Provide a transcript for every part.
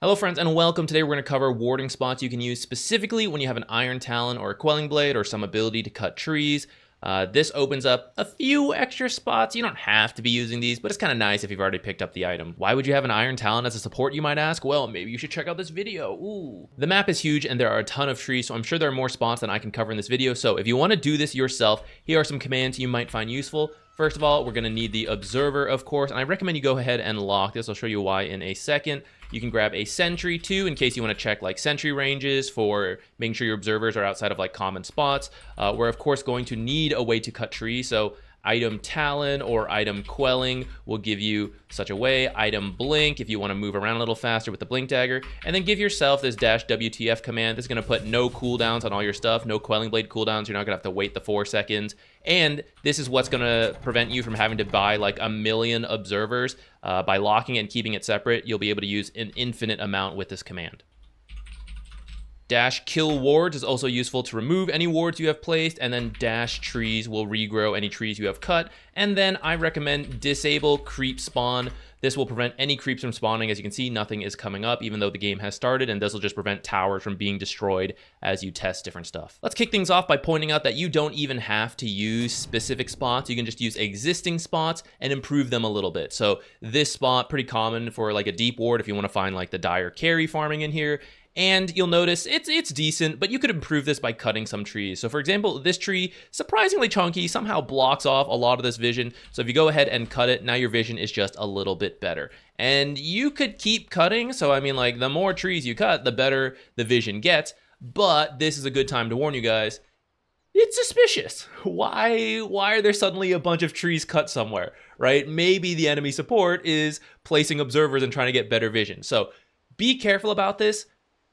Hello friends and welcome. Today we're going to cover warding spots you can use specifically when you have an Iron Talon or a Quelling Blade or some ability to cut trees. This opens up a few extra spots. You don't have to be using these, but it's kind of nice if you've already picked up the item. Why would you have an Iron Talon as a support, you might ask? Well, maybe you should check out this video. Ooh. The map is huge and there are a ton of trees, so I'm sure there are more spots than I can cover in this video. So if you want to do this yourself, here are some commands you might find useful. First of all, we're going to need the Observer, of course, and I recommend you go ahead and lock this. I'll show you why in a second. You can grab a Sentry too, in case you want to check like sentry ranges for making sure your observers are outside of like common spots. We're of course going to need a way to cut trees, so Item Talon or Item Quelling will give you such a way. Item Blink if you want to move around a little faster with the Blink Dagger, and then give yourself this -WTF command. This is going to put no cooldowns on all your stuff, no Quelling Blade cooldowns. You're not going to have to wait the 4 seconds, and this is what's going to prevent you from having to buy like a million observers. By locking it and keeping it separate, you'll be able to use an infinite amount with this command. -Kill wards is also useful to remove any wards you have placed, and then -trees will regrow any trees you have cut. And then I recommend disable creep spawn. This will prevent any creeps from spawning. As you can see, nothing is coming up even though the game has started, and this will just prevent towers from being destroyed as you test different stuff. Let's kick things off by pointing out that you don't even have to use specific spots. You can just use existing spots and improve them a little bit. So this spot, pretty common for like a deep ward if you want to find like the dire carry farming in here. And you'll notice it's decent, but you could improve this by cutting some trees. So for example, this tree, surprisingly chunky, somehow blocks off a lot of this vision. So if you go ahead and cut it, now your vision is just a little bit better. And you could keep cutting. So I mean, like the more trees you cut, the better the vision gets. But this is a good time to warn you guys. It's suspicious. Why are there suddenly a bunch of trees cut somewhere, right? Maybe the enemy support is placing observers and trying to get better vision. So be careful about this.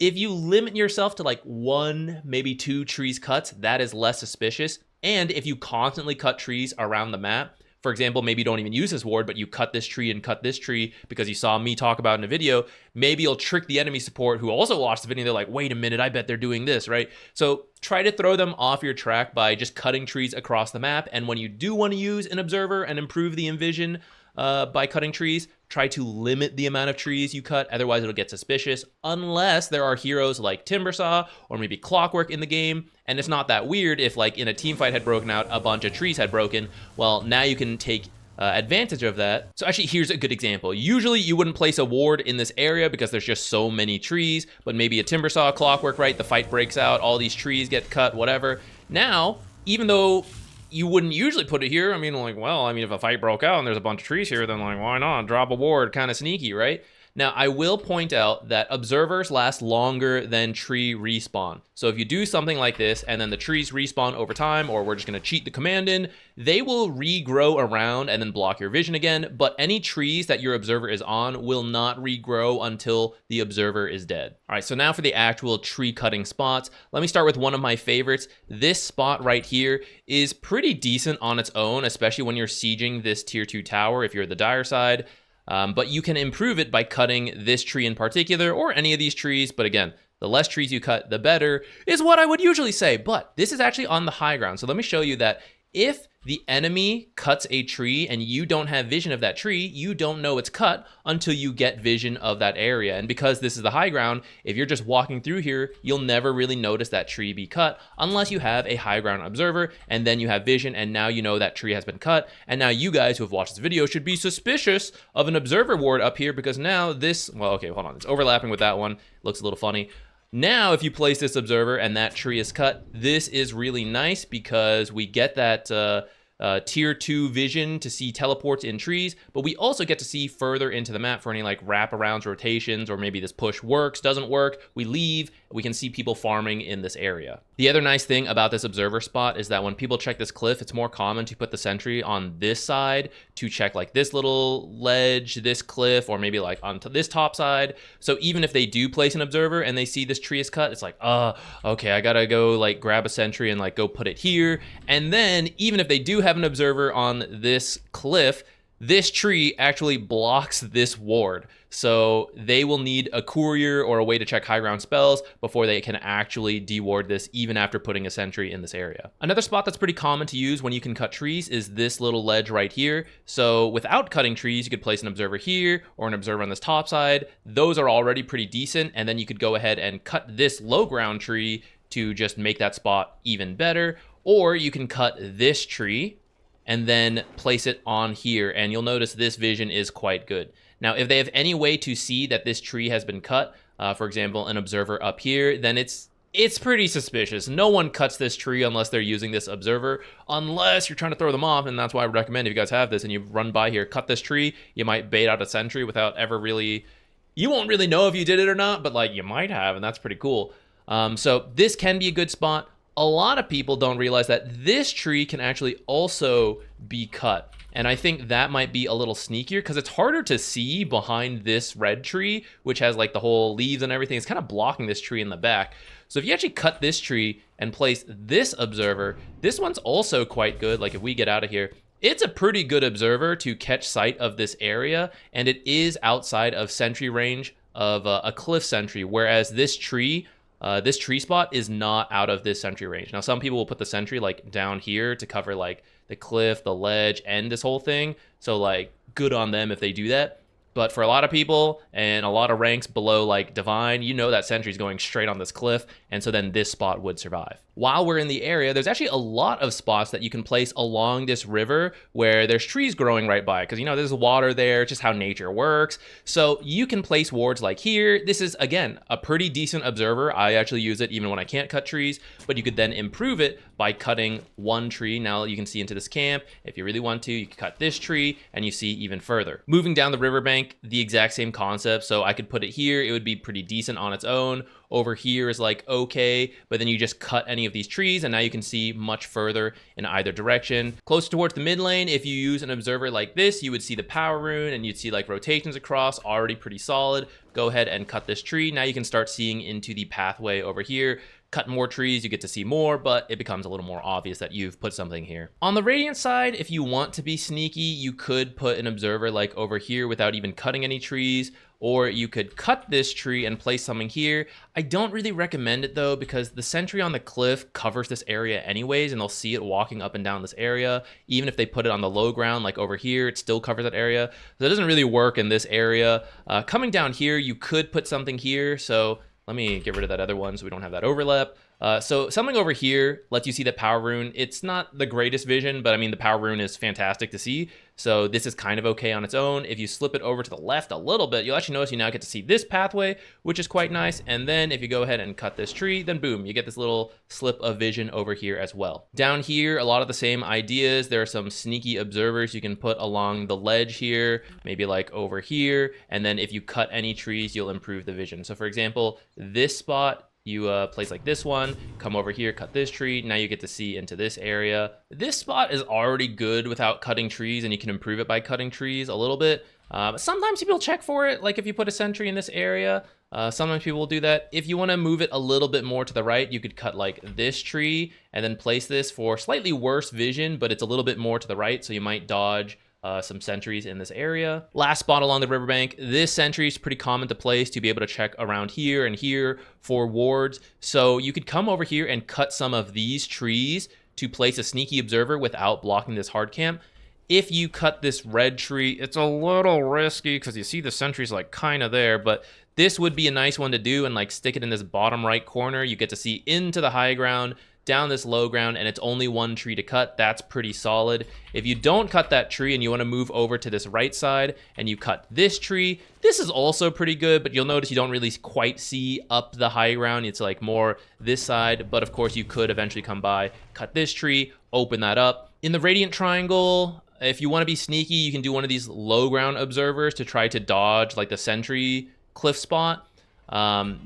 If you limit yourself to like 1, maybe 2 trees cuts, that is less suspicious. And if you constantly cut trees around the map, for example, maybe you don't even use this ward, but you cut this tree and cut this tree because you saw me talk about it in a video, maybe you'll trick the enemy support who also watched the video. They're like, wait a minute, I bet they're doing this, right? So try to throw them off your track by just cutting trees across the map. And when you do want to use an observer and improve the envision by cutting trees, try to limit the amount of trees you cut. Otherwise, it'll get suspicious unless there are heroes like Timbersaw or maybe Clockwork in the game. And it's not that weird if like in a team fight had broken out, a bunch of trees had broken. Well, now you can take advantage of that. So actually, here's a good example. Usually you wouldn't place a ward in this area because there's just so many trees, but maybe a Timbersaw, Clockwork, right? The fight breaks out, all these trees get cut, whatever. Now, even though you wouldn't usually put it here, I mean, like, well, I mean, if a fight broke out and there's a bunch of trees here, then like, why not drop a ward? Kind of sneaky, right? Now, I will point out that observers last longer than tree respawn. So if you do something like this and then the trees respawn over time, or we're just going to cheat the command in, they will regrow around and then block your vision again. But any trees that your observer is on will not regrow until the observer is dead. All right, so now for the actual tree cutting spots. Let me start with one of my favorites. This spot right here is pretty decent on its own, especially when you're sieging this tier 2 tower if you're the dire side. But you can improve it by cutting this tree in particular, or any of these trees. But again, the less trees you cut, the better, is what I would usually say. But this is actually on the high ground. So let me show you that if the enemy cuts a tree and you don't have vision of that tree, you don't know it's cut until you get vision of that area. And because this is the high ground, if you're just walking through here, you'll never really notice that tree be cut unless you have a high ground observer, and then you have vision, and now you know that tree has been cut. And now you guys who have watched this video should be suspicious of an observer ward up here, because now this, well, okay, hold on, it's overlapping with that one. Looks a little funny. Now, if you place this observer and that tree is cut, this is really nice because we get that tier 2 vision to see teleports in trees, but we also get to see further into the map for any like wraparounds, rotations, or maybe this push works, doesn't work, we leave, we can see people farming in this area. The other nice thing about this observer spot is that when people check this cliff, it's more common to put the sentry on this side to check like this little ledge, this cliff, or maybe like onto this top side. So even if they do place an observer and they see this tree is cut, it's like, okay, I gotta go like grab a sentry and like go put it here. And then even if they do have an observer on this cliff, this tree actually blocks this ward. So they will need a courier or a way to check high ground spells before they can actually deward this, even after putting a sentry in this area. Another spot that's pretty common to use when you can cut trees is this little ledge right here. So without cutting trees, you could place an observer here or an observer on this top side. Those are already pretty decent. And then you could go ahead and cut this low ground tree to just make that spot even better. Or you can cut this tree and then place it on here. And you'll notice this vision is quite good. Now, if they have any way to see that this tree has been cut, for example, an observer up here, then it's pretty suspicious. No one cuts this tree unless they're using this observer, unless you're trying to throw them off. And that's why I recommend, if you guys have this and you run by here, cut this tree, you might bait out a sentry without ever really, you won't really know if you did it or not, but like you might have, and that's pretty cool. So this can be a good spot. A lot of people don't realize that this tree can actually also be cut. And I think that might be a little sneakier because it's harder to see behind this red tree, which has like the whole leaves and everything. It's kind of blocking this tree in the back. So if you actually cut this tree and place this observer, this one's also quite good. Like if we get out of here, it's a pretty good observer to catch sight of this area. And it is outside of sentry range of a cliff sentry, whereas this tree spot is not out of this sentry range. Now, some people will put the sentry like down here to cover like the cliff, the ledge, and this whole thing. So like good on them if they do that. But for a lot of people and a lot of ranks below like Divine, you know that sentry's going straight on this cliff, and so then this spot would survive. While we're in the area, there's actually a lot of spots that you can place along this river where there's trees growing right by it, because you know there's water there, it's just how nature works. So you can place wards like here. This is, again, a pretty decent observer. I actually use it even when I can't cut trees, but you could then improve it by cutting one tree. Now you can see into this camp. If you really want to, you can cut this tree and you see even further. Moving down the riverbank, the exact same concept. So I could put it here. It would be pretty decent on its own. Over here is like okay, but then you just cut any of these trees and now you can see much further in either direction. Close towards the mid lane, if you use an observer like this, you would see the power rune and you'd see like rotations across, already pretty solid. Go ahead and cut this tree. Now you can start seeing into the pathway over here. Cut more trees, you get to see more, but it becomes a little more obvious that you've put something here. On the Radiant side, if you want to be sneaky, you could put an observer like over here without even cutting any trees, or you could cut this tree and place something here. I don't really recommend it though, because the sentry on the cliff covers this area anyways, and they'll see it walking up and down this area. Even if they put it on the low ground, like over here, it still covers that area. So it doesn't really work in this area. Coming down here, you could put something here. So let me get rid of that other one so we don't have that overlap. So something over here lets you see the power rune. It's not the greatest vision, but I mean, the power rune is fantastic to see. So this is kind of okay on its own. If you slip it over to the left a little bit, you'll actually notice you now get to see this pathway, which is quite nice. And then if you go ahead and cut this tree, then boom, you get this little slip of vision over here as well. Down here, a lot of the same ideas. There are some sneaky observers you can put along the ledge here, maybe like over here. And then if you cut any trees, you'll improve the vision. So for example, this spot, you place like this one, come over here, cut this tree. Now you get to see into this area. This spot is already good without cutting trees, and you can improve it by cutting trees a little bit. Sometimes people check for it, like if you put a sentry in this area. Sometimes people will do that. If you want to move it a little bit more to the right, you could cut like this tree and then place this for slightly worse vision, but it's a little bit more to the right, so you might dodge some sentries in this area. Last spot along the riverbank, this sentry is pretty common to place to be able to check around here and here for wards. So you could come over here and cut some of these trees to place a sneaky observer without blocking this hard camp. If you cut this red tree, it's a little risky because you see the sentries like kind of there, but this would be a nice one to do and like stick it in this bottom right corner. You get to see into the high ground, down this low ground, and it's only one tree to cut. That's pretty solid. If you don't cut that tree and you want to move over to this right side and you cut this tree, this is also pretty good, but you'll notice you don't really quite see up the high ground. It's like more this side, but of course you could eventually come by, cut this tree, open that up. In the Radiant Triangle, if you want to be sneaky, you can do one of these low ground observers to try to dodge like the sentry cliff spot.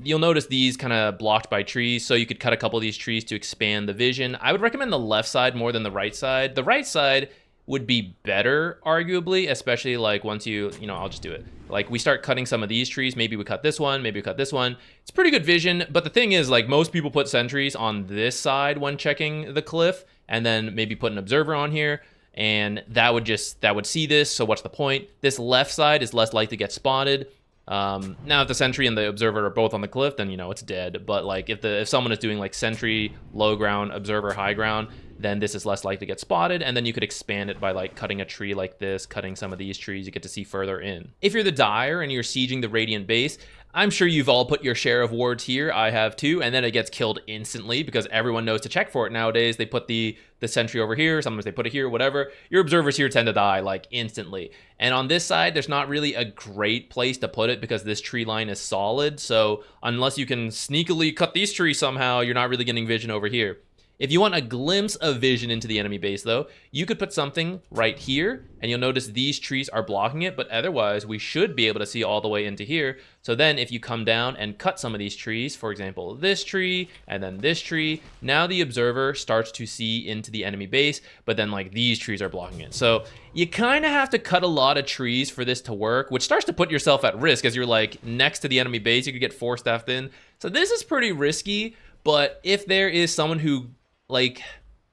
You'll notice these kind of blocked by trees, so you could cut a couple of these trees to expand the vision. I would recommend the left side more than the right side. The right side would be better, arguably, especially like once I'll just do it. Like we start cutting some of these trees, maybe we cut this one, maybe we cut this one. It's pretty good vision, but the thing is, like most people put sentries on this side when checking the cliff, and then maybe put an observer on here. and that would see this. So what's the point? This left side is less likely to get spotted. Now if the sentry and the observer are both on the cliff, then it's dead. But like if someone is doing like sentry low ground, observer high ground, then this is less likely to get spotted, and then you could expand it by like cutting a tree like this, cutting some of these trees, you get to see further in. If you're the Dire and you're sieging the Radiant base, I'm sure you've all put your share of wards here. I have too, and then it gets killed instantly because everyone knows to check for it nowadays. They put the sentry over here, sometimes they put it here, whatever. Your observers here tend to die like instantly. And on this side, there's not really a great place to put it because this tree line is solid. So unless you can sneakily cut these trees somehow, you're not really getting vision over here. If you want a glimpse of vision into the enemy base, though, you could put something right here, and you'll notice these trees are blocking it, but otherwise, we should be able to see all the way into here. So then if you come down and cut some of these trees, for example, this tree, and then this tree, now the observer starts to see into the enemy base, but then like these trees are blocking it. So you kind of have to cut a lot of trees for this to work, which starts to put yourself at risk as you're like next to the enemy base, you could get force-staffed in. So this is pretty risky, but if there is someone who like,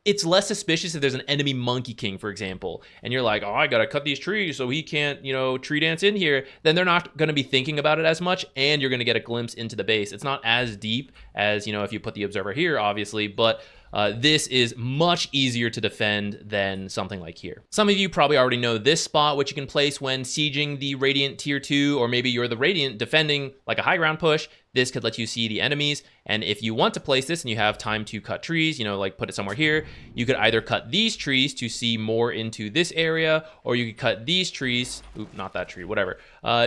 it's less suspicious if there's an enemy Monkey King, for example, and you're like, oh, I gotta cut these trees so he can't, tree dance in here, then they're not gonna be thinking about it as much, and you're gonna get a glimpse into the base. It's not as deep as, if you put the observer here, obviously, but this is much easier to defend than something like here. Some of you probably already know this spot, which you can place when sieging the Radiant tier 2, or maybe you're the Radiant defending like a high ground push. This could let you see the enemies, and if you want to place this and you have time to cut trees, like put it somewhere here, you could either cut these trees to see more into this area, or you could cut these trees, not that tree, whatever.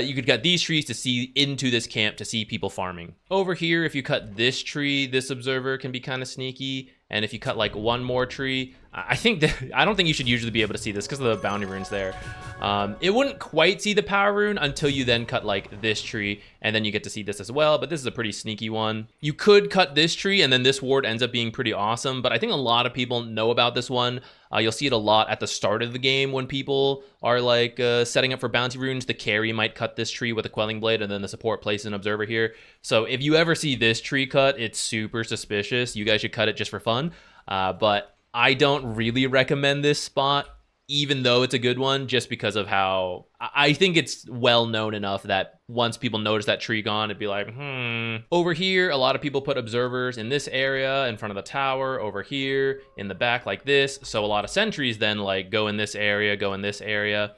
You could cut these trees to see into this camp to see people farming. Over here, if you cut this tree, this observer can be kind of sneaky. And if you cut like one more tree, I don't think you should usually be able to see this because of the bounty runes there. It wouldn't quite see the power rune until you then cut like this tree, and then you get to see this as well, but this is a pretty sneaky one. You could cut this tree, and then this ward ends up being pretty awesome, but I think a lot of people know about this one. You'll see it a lot at the start of the game when people are like setting up for bounty runes. The carry might cut this tree with a Quelling Blade, and then the support places an observer here. So if you ever see this tree cut, it's super suspicious. You guys should cut it just for fun. But I don't really recommend this spot, even though it's a good one, just because of how I think it's well known enough that once people notice that tree gone, it'd be like, Over here, a lot of people put observers in this area, in front of the tower, over here, in the back like this. So a lot of sentries then like go in this area, go in this area.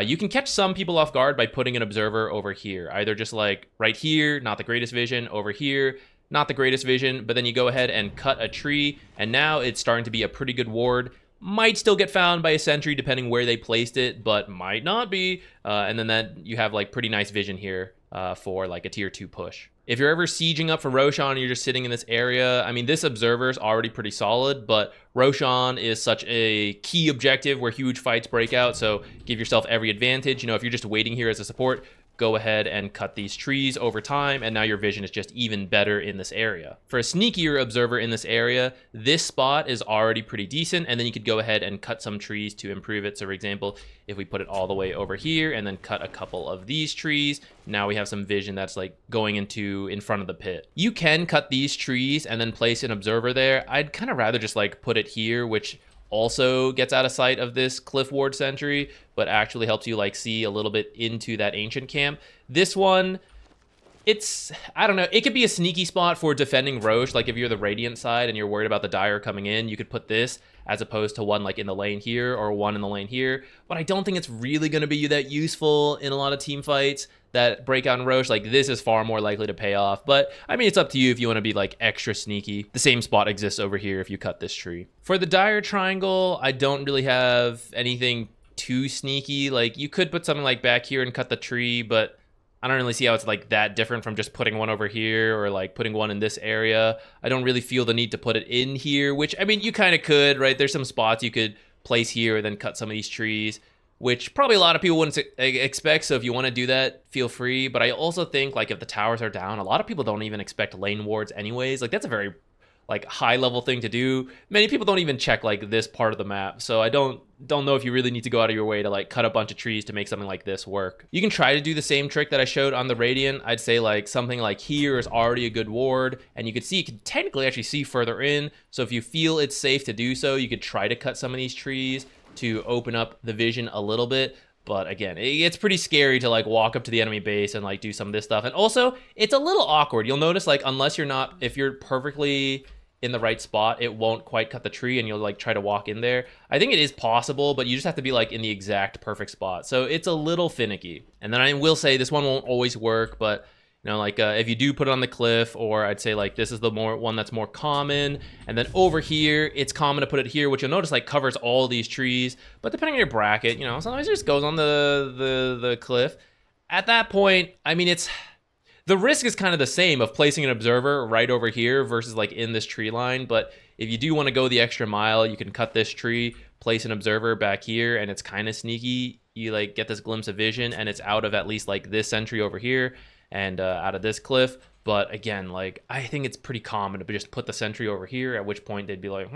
You can catch some people off guard by putting an observer over here, either just like right here, not the greatest vision, over here, not the greatest vision, but then you go ahead and cut a tree, and now it's starting to be a pretty good ward. Might still get found by a sentry depending where they placed it, but might not be. And then that you have like pretty nice vision here for like a tier 2 push. If you're ever sieging up for Roshan and you're just sitting in this area, I mean, this observer is already pretty solid, but Roshan is such a key objective where huge fights break out, so give yourself every advantage. If you're just waiting here as a support, go ahead and cut these trees over time, and now your vision is just even better in this area. For a sneakier observer in this area, this spot is already pretty decent, and then you could go ahead and cut some trees to improve it. So for example, if we put it all the way over here and then cut a couple of these trees, now we have some vision that's like going in front of the pit. You can cut these trees and then place an observer there. I'd kind of rather just like put it here, which also gets out of sight of this cliff ward sentry, but actually helps you like see a little bit into that ancient camp. This one, I don't know, it could be a sneaky spot for defending Roche. Like if you're the Radiant side and you're worried about the Dire coming in, you could put this as opposed to one like in the lane here or one in the lane here. But I don't think it's really going to be that useful in a lot of team fights that break out in Roche. Like this is far more likely to pay off. But I mean, it's up to you if you want to be like extra sneaky. The same spot exists over here if you cut this tree. For the Dire triangle, I don't really have anything too sneaky. Like you could put something like back here and cut the tree, but I don't really see how it's like that different from just putting one over here or like putting one in this area. I don't really feel the need to put it in here, which I mean, you kind of could, right? There's some spots you could place here and then cut some of these trees, which probably a lot of people wouldn't expect. So if you want to do that, feel free. But I also think like if the towers are down, a lot of people don't even expect lane wards anyways. Like that's a very like high level thing to do. Many people don't even check like this part of the map. So I don't know if you really need to go out of your way to like cut a bunch of trees to make something like this work. You can try to do the same trick that I showed on the Radiant. I'd say like something like here is already a good ward, and you can technically actually see further in. So if you feel it's safe to do so, you could try to cut some of these trees. to open up the vision a little bit. But again, it's pretty scary to like walk up to the enemy base and like do some of this stuff. And also, it's a little awkward. You'll notice like if you're perfectly in the right spot, it won't quite cut the tree and you'll like try to walk in there. I think it is possible, but you just have to be like in the exact perfect spot. So it's a little finicky. And then I will say this one won't always work, but you know, like if you do put it on the cliff, or I'd say like this is the one that's more common. And then over here, it's common to put it here, which you'll notice like covers all these trees. But depending on your bracket, you know, sometimes it just goes on the cliff. At that point, I mean, the risk is kind of the same of placing an observer right over here versus like in this tree line. But if you do want to go the extra mile, you can cut this tree, place an observer back here, and it's kind of sneaky. You like get this glimpse of vision, and it's out of at least like this sentry over here. And out of this cliff. But again, like I think it's pretty common to just put the sentry over here, at which point they'd be like,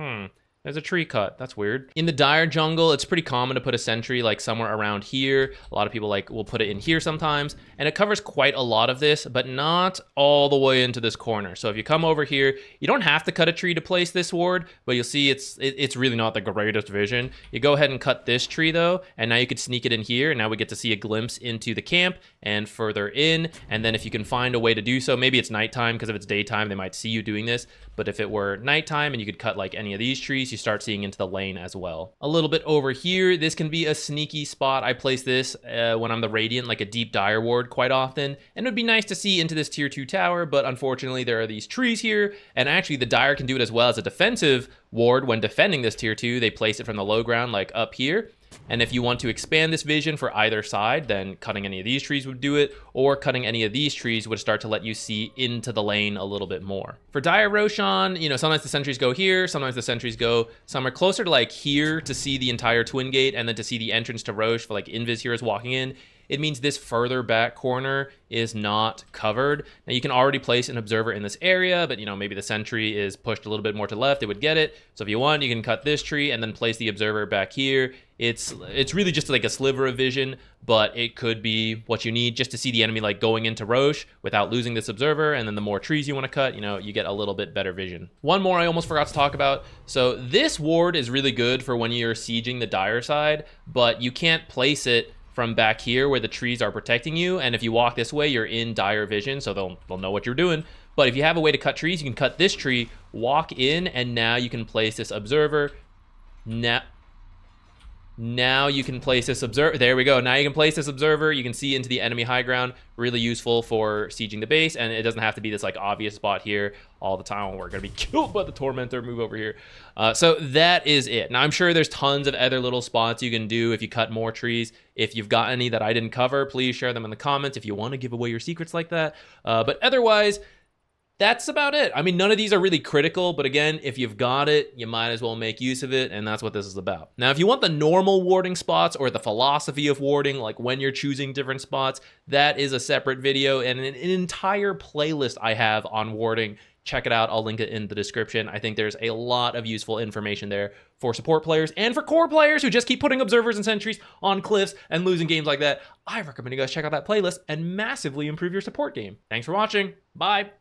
there's a tree cut. That's weird. In the dire jungle, it's pretty common to put a sentry like somewhere around here. A lot of people like will put it in here sometimes, and it covers quite a lot of this, but not all the way into this corner. So if you come over here, you don't have to cut a tree to place this ward, but you'll see it's really not the greatest vision. You go ahead and cut this tree though, and now you could sneak it in here, and now we get to see a glimpse into the camp and further in. And then if you can find a way to do so, maybe it's nighttime, because if it's daytime, they might see you doing this. But if it were nighttime and you could cut like any of these trees, you start seeing into the lane as well. A little bit over here, this can be a sneaky spot. I place this when I'm the Radiant, like a deep dire ward quite often. And it would be nice to see into this tier 2 tower, but unfortunately there are these trees here. And actually the dire can do it as well as a defensive ward. When defending this tier 2, they place it from the low ground like up here. And if you want to expand this vision for either side, then cutting any of these trees would do it, or cutting any of these trees would start to let you see into the lane a little bit more. For Dire Roshan, you know, sometimes the sentries go here, sometimes the sentries go somewhere closer to like here to see the entire twin gate, and then to see the entrance to Roche for like invis heroes walking in. It means this further back corner is not covered. Now you can already place an observer in this area, but you know, maybe the sentry is pushed a little bit more to the left, it would get it. So if you want, you can cut this tree and then place the observer back here. It's really just like a sliver of vision, but it could be what you need just to see the enemy like going into Roche without losing this observer. And then the more trees you want to cut, you know, you get a little bit better vision. One more I almost forgot to talk about. So this ward is really good for when you're sieging the dire side, but you can't place it from back here where the trees are protecting you. And if you walk this way, you're in dire vision, so they'll know what you're doing. But if you have a way to cut trees, you can cut this tree, walk in, and now you can place this observer. Now you can place this observer. There we go. Now you can place this observer. You can see into the enemy high ground. Really useful for sieging the base. And it doesn't have to be this like obvious spot here all the time. We're going to be killed by the Tormentor. Move over here. So that is it. Now I'm sure there's tons of other little spots you can do if you cut more trees. If you've got any that I didn't cover, please share them in the comments if you want to give away your secrets like that. But otherwise, that's about it. I mean, none of these are really critical, but again, if you've got it, you might as well make use of it, and that's what this is about. Now, if you want the normal warding spots or the philosophy of warding, like when you're choosing different spots, that is a separate video and an entire playlist I have on warding. Check it out. I'll link it in the description. I think there's a lot of useful information there for support players and for core players who just keep putting observers and sentries on cliffs and losing games like that. I recommend you guys check out that playlist and massively improve your support game. Thanks for watching. Bye.